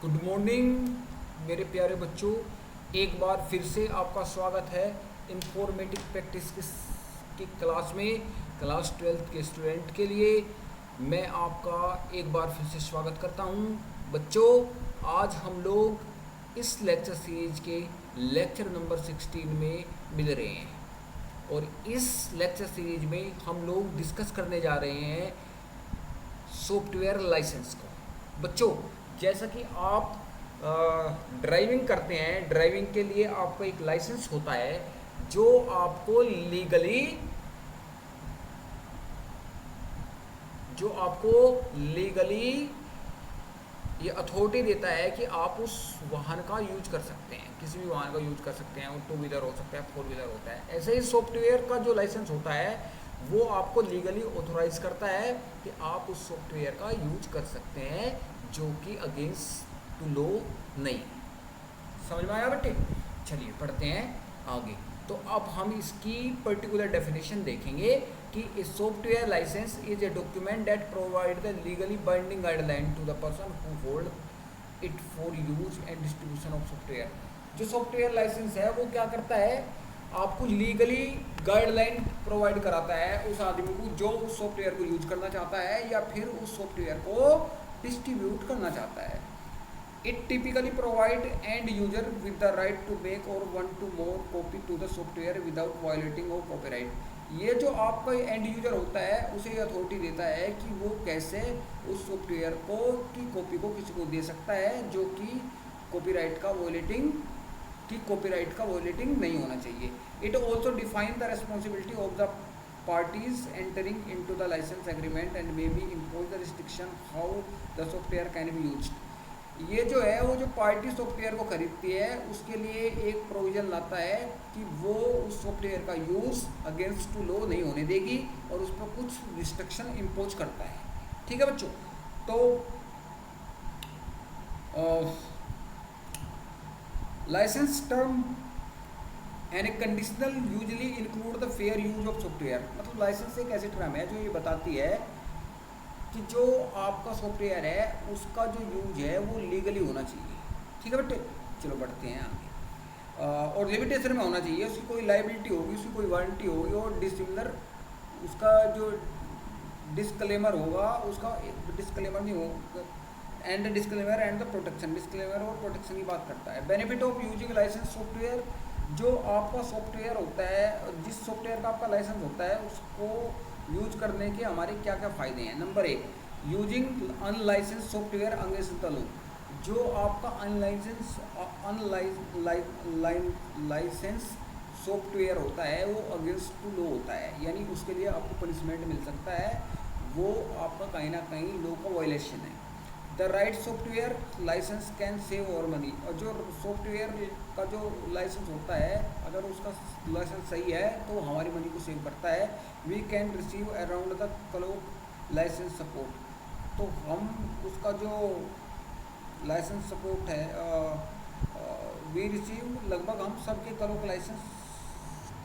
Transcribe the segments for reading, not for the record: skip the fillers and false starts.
Good morning मेरे प्यारे बच्चों। एक बार फिर से आपका स्वागत है इंफॉर्मेटिक प्रैक्टिस की क्लास में। क्लास 12th के स्टूडेंट के लिए मैं आपका एक बार फिर से स्वागत करता हूं। बच्चों, आज हम लोग इस लेक्चर सीरीज के लेक्चर नंबर 16 में मिल रहे हैं और इस लेक्चर सीरीज में हम लोग डिस्कस करने जा रहे हैं सॉफ्टवेयर लाइसेंस को। बच्चों, जैसा कि आप ड्राइविंग करते हैं, ड्राइविंग के लिए आपको एक लाइसेंस होता है जो आपको लीगली ये अथॉरिटी देता है कि आप उस वाहन का यूज कर सकते हैं, किसी भी वाहन का यूज कर सकते हैं। वो 2 व्हीलर हो सकता है, 4 व्हीलर होता है। ऐसे ही सॉफ्टवेयर का जो लाइसेंस होता है वो आपको लीगली ऑथोराइज करता है कि आप उस सॉफ्टवेयर का यूज कर सकते हैं जो कि अगेंस्ट टू लॉ नहीं। समझ में आया बेटे? चलिए पढ़ते हैं आगे। तो अब हम इसकी पर्टिकुलर डेफिनेशन देखेंगे कि a software licence is a document that provide the legally binding guideline to the person who hold it for use and distribution of software. जो सॉफ्टवेयर लाइसेंस है वो क्या करता है? आपको लीगली गाइडलाइन प्रोवाइड कराता है उस आदमी को जो उस सॉफ्टवेयर को यूज करना चाहता है या फिर उस सॉफ्टवेयर को डिस्ट्रीब्यूट करना चाहता है। It typically provide end user with the right to make or one to more copy to the software without violating of copyright। ये जो आपका एंड यूजर होता है उसे ये अथॉरिटी देता है कि वो कैसे उस सॉफ्टवेयर को की कॉपी को किसी को दे सकता है जो कि कॉपीराइट का वॉयलेटिंग नहीं होना चाहिए। It also define the responsibility of the parties entering into the license agreement and may be impose the restriction how the software can be used। ये जो है वो जो पार्टी सॉफ्टवेयर को खरीदती है उसके लिए एक प्रोविज़न लाता है कि वो उस सॉफ्टवेयर का यूज़ अगेंस्ट टू लॉ नहीं होने देगी और उस पर कुछ रिस्ट्रिक्शन इम्पोज करता है। ठीक है बच्चों? तो licence term and a conditional usually include the fair use of software. मतलब लाइसेंस एक ऐसी टर्म है जो ये बताती है कि जो आपका सॉफ्टवेयर है उसका जो यूज है वो लीगली होना चाहिए। ठीक है बेटे? चलो बढ़ते हैं आगे। और लिमिटेशन में होना चाहिए, उसकी कोई लाइबिलिटी होगी, उसकी कोई वारंटी होगी और डिसिमिलर उसका जो डिस्क्लेमर होगा उसका डिस्क्लेमर नहीं होगा and disclaimer and the protection. Disclaimer और प्रोटेक्शन की बात करता है। Benefit of using licence software, जो आपका सॉफ्टवेयर होता है, जिस सॉफ्टवेयर का आपका लाइसेंस होता है उसको यूज करने के हमारे क्या क्या फ़ायदे हैं। Number 1, using unlicensed software against the law. जो आपका लाइसेंस सॉफ्टवेयर होता है वो अगेंस्ट टू लॉ होता है, यानी उसके लिए आपको पनिशमेंट मिल सकता है, वो आपका कहीं ना कहीं लॉ का वायलेशन है। The right software licence can save our money. और जो सॉफ्टवेयर का जो लाइसेंस होता है अगर उसका लाइसेंस सही है तो हमारी मनी को सेव करता है। We can receive around the clock licence support. तो हम उसका जो लाइसेंस सपोर्ट है वी रिसीव, लगभग हम सबके क्लॉक लाइसेंस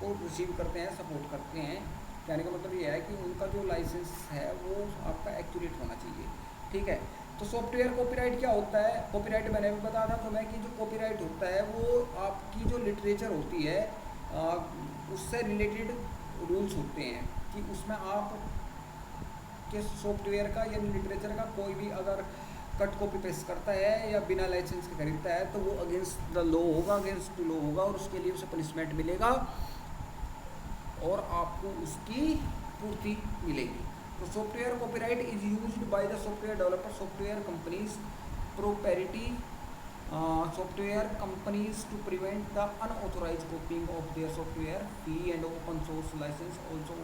को रिसीव करते हैं, सपोर्ट करते हैं। कहने का मतलब ये है कि उनका जो लाइसेंस है वो आपका एक्यूरेट होना चाहिए। ठीक है? तो सॉफ्टवेयर कॉपीराइट क्या होता है? कॉपीराइट मैंने भी बताया था तुम्हें कि जो कॉपीराइट होता है वो आपकी जो लिटरेचर होती है उससे रिलेटेड रूल्स होते हैं कि उसमें आप के सॉफ्टवेयर का या लिटरेचर का कोई भी अगर कट कॉपी पेस्ट करता है या बिना लाइसेंस के खरीदता है तो वो अगेंस्ट द लॉ होगा, अगेंस्ट टू लॉ होगा और उसके लिए उसे पनिशमेंट मिलेगा और आपको उसकी पूर्ति मिलेगी। तो software copyright is used by the software developer, software companies, proprietary software companies to prevent the unauthorised copying of their software. Free and open source licence also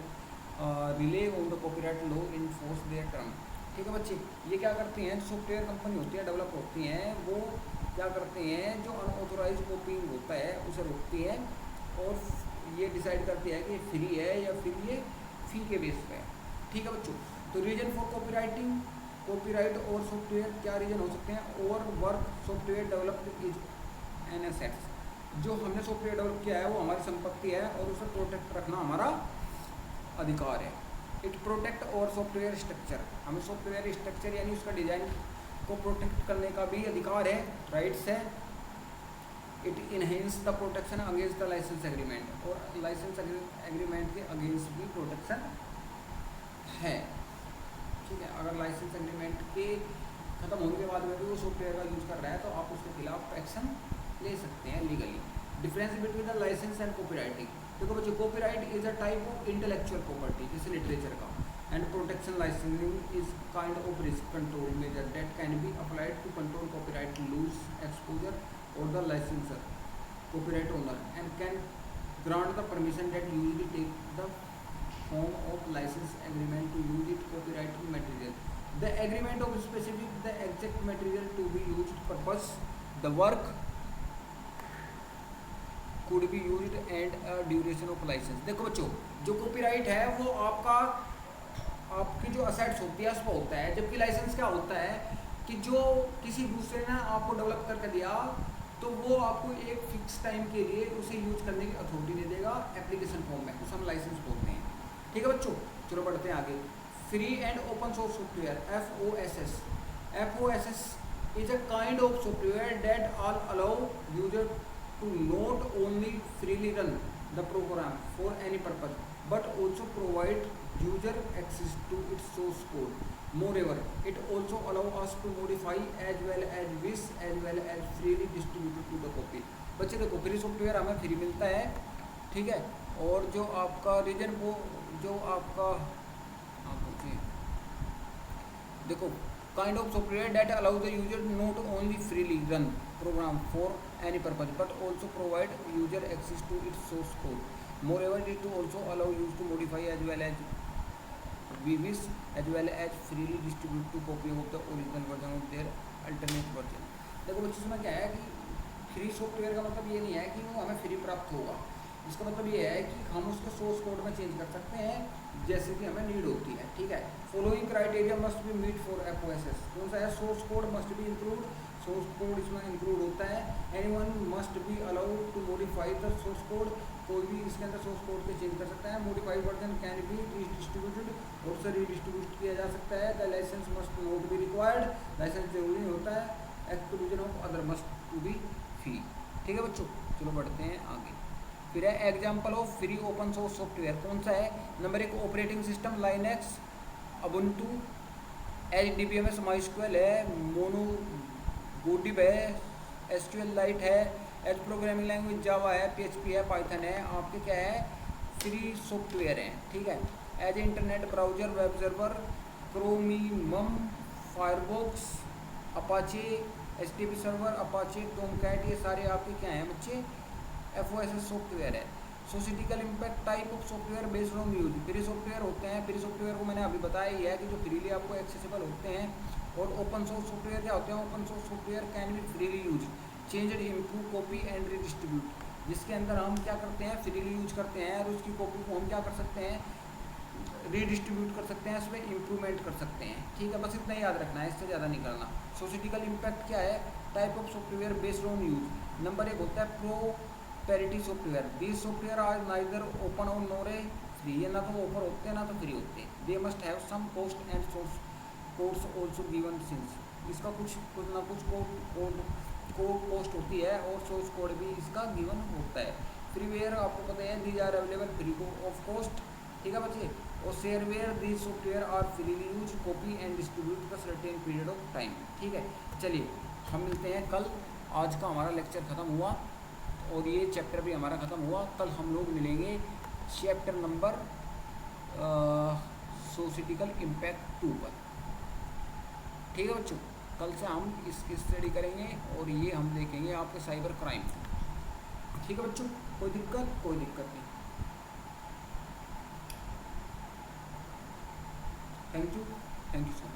rely on the copyright law in force their term. ठीक है बच्चे? ये क्या करते हैं, software company होती है, develop होती हैं, वो क्या करते हैं जो अनऑथोराइज्ड कॉपीइंग होता है उसे रोकती है और ये डिसाइड करती है कि फ्री है या फिर ये फी के बेस पे है। ठीक है बच्चों? तो रीजन फॉर कॉपीराइटिंग, कॉपीराइट और सॉफ्टवेयर क्या रीजन हो सकते हैं? और work software developed is an assets. जो हमने सॉफ्टवेयर डेवलप किया है वो हमारी संपत्ति है और उसे प्रोटेक्ट रखना हमारा अधिकार है। इट प्रोटेक्ट और सॉफ्टवेयर स्ट्रक्चर, हमें सॉफ्टवेयर स्ट्रक्चर यानी उसका डिज़ाइन को प्रोटेक्ट करने का भी अधिकार है, राइट्स है। It enhance the protection against the licence agreement, और लाइसेंस एग्रीमेंट के अगेंस्ट भी प्रोटेक्शन है, ठीक है। अगर लाइसेंस एग्रीमेंट के खत्म होने के बाद में भी वो सॉफ्टवेयर का यूज़ कर रहा है तो आप उसके खिलाफ एक्शन ले सकते हैं legally. Difference between the licence and copyrighting, देखो बच्चों copyright is a type of intellectual property, जैसे लिटरेचर का, and protection licensing is kind of risk control measure that can be applied to control copyright loose exposure और the licensor copyright owner and can grant the permission that usually take the form of license agreement to use it copyrighted material. The agreement of specific the exact material to be used purpose, the work could be used and a duration of license. देखो बच्चों जो copyright है वो आपकी जो assets होती है उस पर होता है, जबकि लाइसेंस क्या होता है कि जो किसी दूसरे ने आपको डेवलप करके दिया तो वो आपको एक फिक्स टाइम के लिए उसे यूज करने की अथॉरिटी दे देगा एप्लीकेशन फॉर्म में, उसे हम लाइसेंस बोलते हैं, ठीक है बच्चों। चलो बढ़ते हैं आगे। Free and open source software FOSS is a kind of software that all allow user to not only freely run the program for any purpose but also provide user access to its source code. Moreover, it also allow us to modify as well as freely distribute to the copy. बच्चे देखो free software हमें free मिलता है, ठीक है, और जो आपका रीजन वो जो आपका देखो kind of software that allow the user not only freely run program for any purpose but also provide user access to its source code. Moreover, it also allow use to modify as well as we wish as well as freely distribute to copy of the original version of their alternate version. देखो बच्चों इसमें क्या है कि free software का मतलब ये नहीं है कि वो हमें फ्री प्राप्त होगा, इसका मतलब ये है कि हम उसको सोर्स कोड में चेंज कर सकते हैं जैसे कि हमें नीड होती है, ठीक है। Following criteria must be meet for FOSS, कौन सा है, source code must be include, source code इसमें इंक्लूड होता है। Anyone must be allowed to modify the source code, कोई भी इसके अंदर सोर्स कोड के चेंज कर सकता है। Modified version can be redistributed, और से रीडिस्ट्रीब्यूट किया जा सकता है। The licence must not be required, licence जरूरी नहीं होता है। Exclusion of other must to be fee, ठीक है बच्चों। चलो बढ़ते हैं आगे। फिर है example of free open source software, कौन सा है, number 1 operating system Linux, Ubuntu, HDBMS MySQL है, मोनोगोडिब है, SQL लाइट है, एज प्रोग्रामिंग लैंग्वेज जावा है, PHP है, पाइथन है, आपके क्या है फ्री सॉफ्टवेयर हैं, ठीक है। As internet browser, web server, Chromium, Firefox, Apache, HTTP server, Apache, Tomcat, ये सारे आपके क्या हैं बच्चे FOSS सॉफ्टवेयर है। Societal impact type of software based on use, free software होते हैं, फ्री सॉफ्टवेयर को मैंने अभी बताया ही है कि जो फ्रीली आपको एक्सेसिबल होते हैं। और ओपन सोर्स सॉफ्टवेयर क्या होते हैं, open source software can be freely use, changed, improve, copy and redistribute, जिसके अंदर हम क्या करते हैं फ्रीली यूज करते हैं और उसकी कॉपी को हम क्या कर सकते हैं रीडिस्ट्रीब्यूट कर सकते हैं, इसमें इम्प्रूवमेंट कर सकते हैं, ठीक है। बस इतना ही याद रखना है, इससे ज़्यादा नहीं करना। सोसाइटिकल इम्पैक्ट क्या है, type of software based on use. Number 1 होता है proprietary software, these software are neither open और नॉर ए फ्री, ये ना तो ओपन होते हैं ना तो फ्री होते हैं। They must have some cost and source codes also given since, इसका कुछ ना कुछ कोड कॉस्ट होती है और सोर्स कोड भी इसका गिवन होता है। फ्रीवेयर आपको पता है these are available free of cost, ठीक है बच्चे। और shareware these software are freely use, copy and distribute the certain period of time, ठीक है। चलिए हम मिलते हैं कल, आज का हमारा लेक्चर ख़त्म हुआ और ये चैप्टर भी हमारा ख़त्म हुआ। कल हम लोग मिलेंगे चैप्टर नंबर सोसाइटिकल इम्पैक्ट 2 पर, ठीक है बच्चों। कल से हम इसकी स्टडी करेंगे और ये हम देखेंगे आपके साइबर क्राइम, ठीक है बच्चों। कोई दिक्कत नहीं। Thank you so much.